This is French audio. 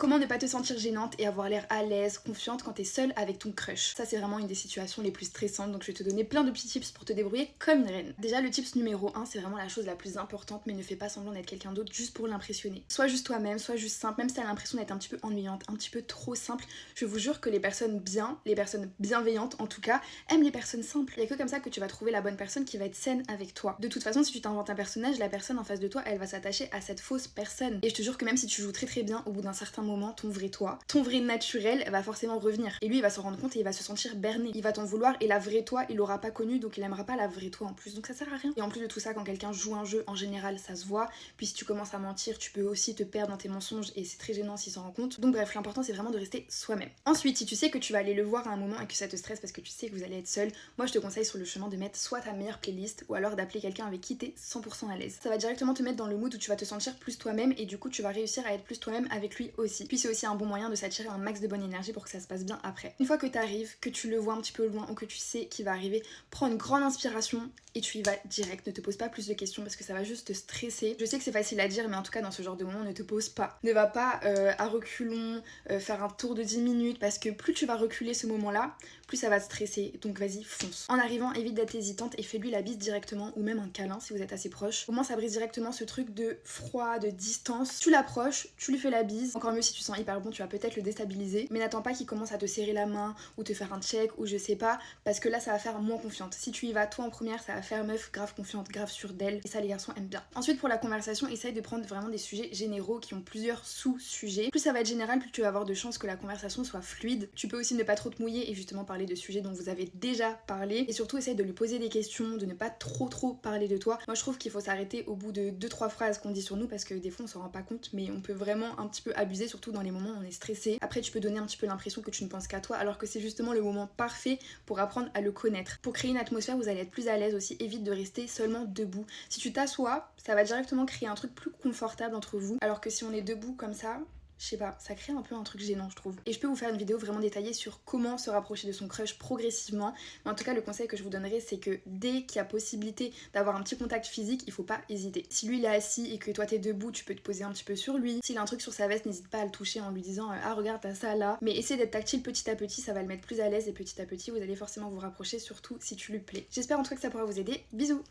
Comment ne pas te sentir gênante et avoir l'air à l'aise, confiante quand t'es seule avec ton crush? Ça c'est vraiment une des situations les plus stressantes, donc je vais te donner plein de petits tips pour te débrouiller comme une reine. Déjà le tips numéro 1, c'est vraiment la chose la plus importante, mais ne fais pas semblant d'être quelqu'un d'autre juste pour l'impressionner. Sois juste toi-même, sois juste simple, même si t'as l'impression d'être un petit peu ennuyante, un petit peu trop simple, je vous jure que les personnes bien, les personnes bienveillantes en tout cas, aiment les personnes simples. Il y a que comme ça que tu vas trouver la bonne personne qui va être saine avec toi. De toute façon, si tu t'inventes un personnage, la personne en face de toi, elle va s'attacher à cette fausse personne. Et je te jure que même si tu joues très très bien, au bout d'un certain moment, ton vrai toi, ton vrai naturel va forcément revenir. Et lui, il va s'en rendre compte et il va se sentir berné. Il va t'en vouloir et la vraie toi, il l'aura pas connue, donc il aimera pas la vraie toi en plus. Donc ça sert à rien. Et en plus de tout ça, quand quelqu'un joue un jeu, en général, ça se voit. Puis si tu commences à mentir, tu peux aussi te perdre dans tes mensonges et c'est très gênant s'il s'en rend compte. Donc bref, l'important c'est vraiment de rester soi-même. Ensuite, si tu sais que tu vas aller le voir à un moment et que ça te stresse parce que tu sais que vous allez être seul, moi je te conseille sur le chemin de mettre soit ta meilleure playlist ou alors d'appeler quelqu'un avec qui t'es 100% à l'aise. Ça va directement te mettre dans le mood où tu vas te sentir plus toi-même et du coup tu vas réussir à être plus toi-même avec lui aussi. Puis c'est aussi un bon moyen de s'attirer un max de bonne énergie pour que ça se passe bien après. Une fois que t'arrives, que tu le vois un petit peu loin ou que tu sais qu'il va arriver, prends une grande inspiration et tu y vas direct. Ne te pose pas plus de questions parce que ça va juste te stresser. Je sais que c'est facile à dire, mais en tout cas dans ce genre de moment, ne te pose pas. Ne va pas à reculons faire un tour de 10 minutes parce que plus tu vas reculer ce moment-là, plus ça va te stresser. Donc vas-y, fonce. En arrivant, évite d'être hésitante et fais-lui la bise directement ou même un câlin si vous êtes assez proche. Au moins ça brise directement ce truc de froid, de distance. Tu l'approches, tu lui fais la bise. Encore mieux si tu sens hyper bon, tu vas peut-être le déstabiliser. Mais n'attends pas qu'il commence à te serrer la main ou te faire un check ou je sais pas, parce que là ça va faire moins confiante. Si tu y vas toi en première, ça va faire meuf grave confiante, grave sûre d'elle. Et ça les garçons aiment bien. Ensuite pour la conversation, essaye de prendre vraiment des sujets généraux qui ont plusieurs sous-sujets. Plus ça va être général, plus tu vas avoir de chances que la conversation soit fluide. Tu peux aussi ne pas trop te mouiller et justement parler de sujets dont vous avez déjà parlé. Et surtout essaye de lui poser des questions, de ne pas trop parler de toi. Moi je trouve qu'il faut s'arrêter au bout de 2-3 phrases qu'on dit sur nous parce que des fois on s'en rend pas compte, mais on peut vraiment un petit peu abuser, surtout dans les moments où on est stressé. Après tu peux donner un petit peu l'impression que tu ne penses qu'à toi alors que c'est justement le moment parfait pour apprendre à le connaître. Pour créer une atmosphère où vous allez être plus à l'aise aussi, évite de rester seulement debout. Si tu t'assois, ça va directement créer un truc plus confortable entre vous, alors que si on est debout comme ça, je sais pas, ça crée un peu un truc gênant je trouve. Et je peux vous faire une vidéo vraiment détaillée sur comment se rapprocher de son crush progressivement. Mais en tout cas le conseil que je vous donnerai c'est que dès qu'il y a possibilité d'avoir un petit contact physique, il faut pas hésiter. Si lui il est assis et que toi t'es debout, tu peux te poser un petit peu sur lui. S'il a un truc sur sa veste, n'hésite pas à le toucher en lui disant ah regarde t'as ça là. Mais essaie d'être tactile petit à petit, ça va le mettre plus à l'aise et petit à petit vous allez forcément vous rapprocher, surtout si tu lui plais. J'espère en tout cas que ça pourra vous aider. Bisous.